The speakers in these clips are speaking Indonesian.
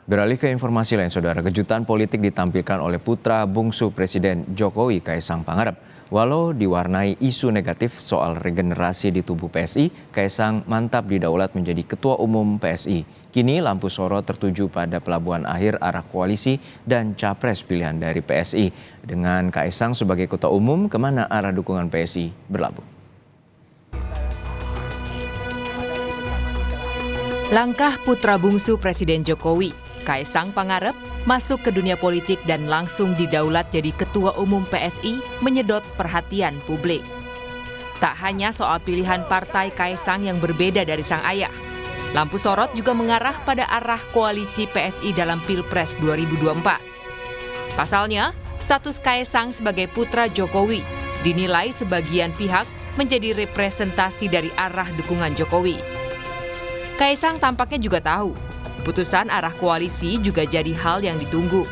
Beralih ke informasi lain, saudara, kejutan politik ditampilkan oleh putra bungsu Presiden Jokowi, Kaisang Pangarep. Walau diwarnai isu negatif soal regenerasi di tubuh PSI, Kaisang mantap didaulat menjadi Ketua Umum PSI. Kini lampu sorot tertuju pada pelabuhan akhir arah koalisi dan capres pilihan dari PSI. Dengan Kaisang sebagai Ketua Umum, kemana arah dukungan PSI berlabuh? Langkah putra bungsu Presiden Jokowi, Kaisang Pangarep, masuk ke dunia politik dan langsung didaulat jadi Ketua Umum PSI menyedot perhatian publik. Tak hanya soal pilihan partai Kaisang yang berbeda dari sang ayah, lampu sorot juga mengarah pada arah koalisi PSI dalam Pilpres 2024. Pasalnya, status Kaisang sebagai putra Jokowi dinilai sebagian pihak menjadi representasi dari arah dukungan Jokowi. Kaisang tampaknya juga tahu, putusan arah koalisi juga jadi hal yang ditunggu,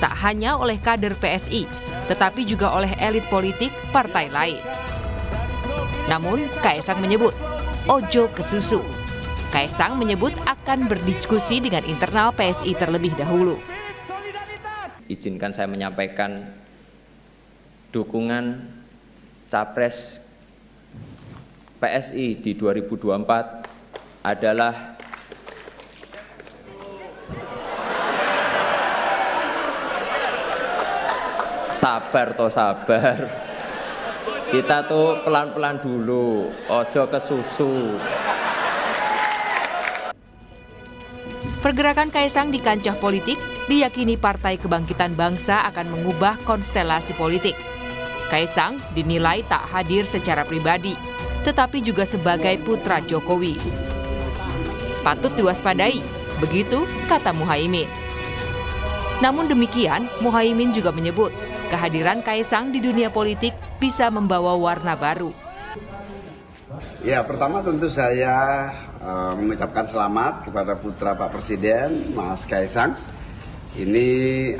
tak hanya oleh kader PSI, tetapi juga oleh elit politik partai lain. Namun, Kaisang menyebut, ojo ke susu. Kaisang menyebut akan berdiskusi dengan internal PSI terlebih dahulu. Izinkan saya menyampaikan dukungan capres PSI di 2024 adalah sabar. Kita tuh pelan-pelan dulu, ojo ke susu. Pergerakan Kaisang di kancah politik diyakini Partai Kebangkitan Bangsa akan mengubah konstelasi politik. Kaisang dinilai tak hadir secara pribadi, tetapi juga sebagai putra Jokowi. Patut diwaspadai, begitu kata Muhaimin. Namun demikian, Muhaimin juga menyebut kehadiran Kaisang di dunia politik bisa membawa warna baru. Ya, pertama tentu saya mengucapkan selamat kepada putra Pak Presiden, Mas Kaisang. Ini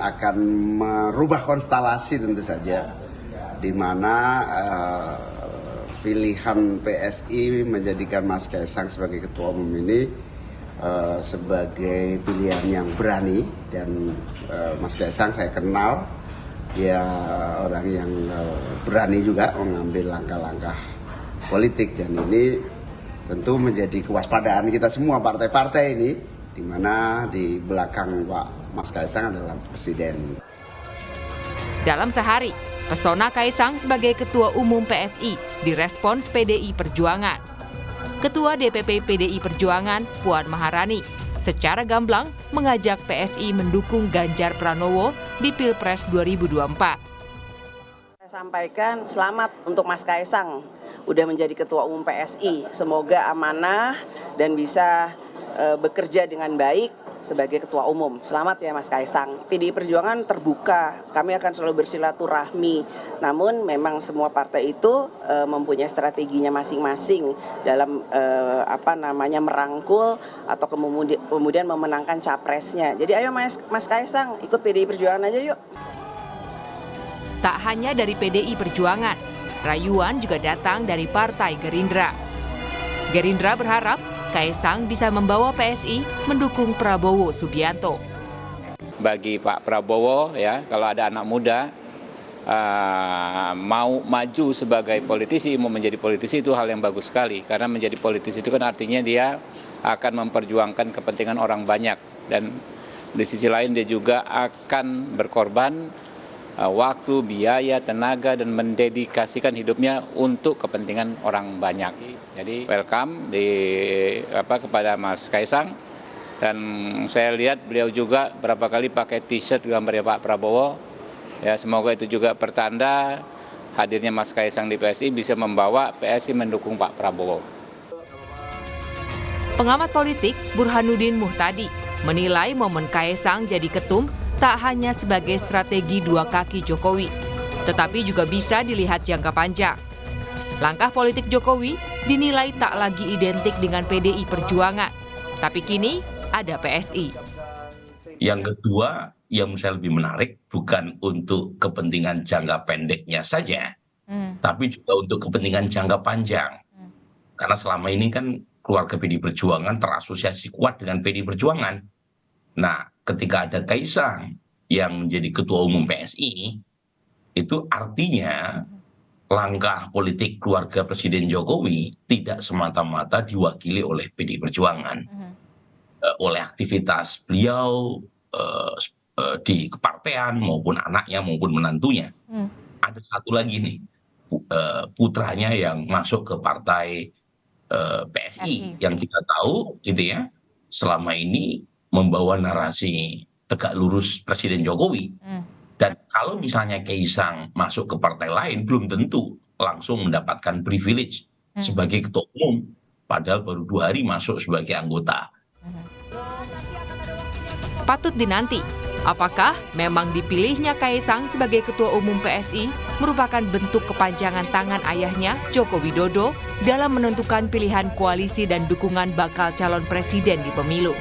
akan merubah konstelasi tentu saja, di mana pilihan PSI menjadikan Mas Kaisang sebagai Ketua Umum ini sebagai pilihan yang berani, dan Mas Kaisang saya kenal, dia orang yang berani juga mengambil langkah-langkah politik, dan ini tentu menjadi kewaspadaan kita semua partai-partai ini, di mana di belakang Pak Mas Kaisang adalah Presiden. Dalam sehari, pesona Kaisang sebagai Ketua Umum PSI direspons PDI Perjuangan. Ketua DPP PDI Perjuangan, Puan Maharani, secara gamblang mengajak PSI mendukung Ganjar Pranowo di Pilpres 2024. Saya sampaikan selamat untuk Mas Kaisang udah menjadi Ketua Umum PSI. Semoga amanah dan bisa bekerja dengan baik sebagai Ketua Umum. Selamat ya Mas Kaisang. PDI Perjuangan terbuka, kami akan selalu bersilaturahmi. Namun memang semua partai itu mempunyai strateginya masing-masing dalam merangkul atau kemudian memenangkan capresnya. Jadi ayo Mas Kaisang ikut PDI Perjuangan aja yuk. Tak hanya dari PDI Perjuangan, rayuan juga datang dari Partai Gerindra. Gerindra berharap Kaisang bisa membawa PSI mendukung Prabowo Subianto. Bagi Pak Prabowo, ya, kalau ada anak muda mau maju sebagai politisi, mau menjadi politisi, itu hal yang bagus sekali. Karena menjadi politisi itu kan artinya dia akan memperjuangkan kepentingan orang banyak. Dan di sisi lain dia juga akan berkorban waktu, biaya, tenaga, dan mendedikasikan hidupnya untuk kepentingan orang banyak. Jadi welcome kepada Mas Kaisang, dan saya lihat beliau juga berapa kali pakai t-shirt gambarnya Pak Prabowo. Ya, semoga itu juga pertanda hadirnya Mas Kaisang di PSI bisa membawa PSI mendukung Pak Prabowo. Pengamat politik Burhanuddin Muhtadi menilai momen Kaisang jadi ketum tak hanya sebagai strategi dua kaki Jokowi, tetapi juga bisa dilihat jangka panjang. Langkah politik Jokowi dinilai tak lagi identik dengan PDI Perjuangan, tapi kini ada PSI. Yang kedua, yang saya lebih menarik bukan untuk kepentingan jangka pendeknya saja, tapi juga untuk kepentingan jangka panjang. Karena selama ini kan keluarga PDI Perjuangan terasosiasi kuat dengan PDI Perjuangan. Nah, ketika ada Kaisang yang menjadi ketua umum PSI, itu artinya langkah politik keluarga Presiden Jokowi tidak semata-mata diwakili oleh PDI Perjuangan. Oleh aktivitas beliau di kepartean maupun anaknya maupun menantunya. Ada satu lagi nih, putranya yang masuk ke partai PSI yang kita tahu gitu ya, selama ini membawa narasi tegak lurus Presiden Jokowi. Dan kalau misalnya Kaisang masuk ke partai lain, belum tentu langsung mendapatkan privilege sebagai ketua umum, padahal baru 2 hari masuk sebagai anggota. Patut dinanti, apakah memang dipilihnya Kaisang sebagai ketua umum PSI merupakan bentuk kepanjangan tangan ayahnya, Joko Widodo, dalam menentukan pilihan koalisi dan dukungan bakal calon presiden di pemilu.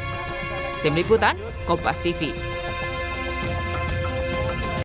Tim Liputan, Kompas TV.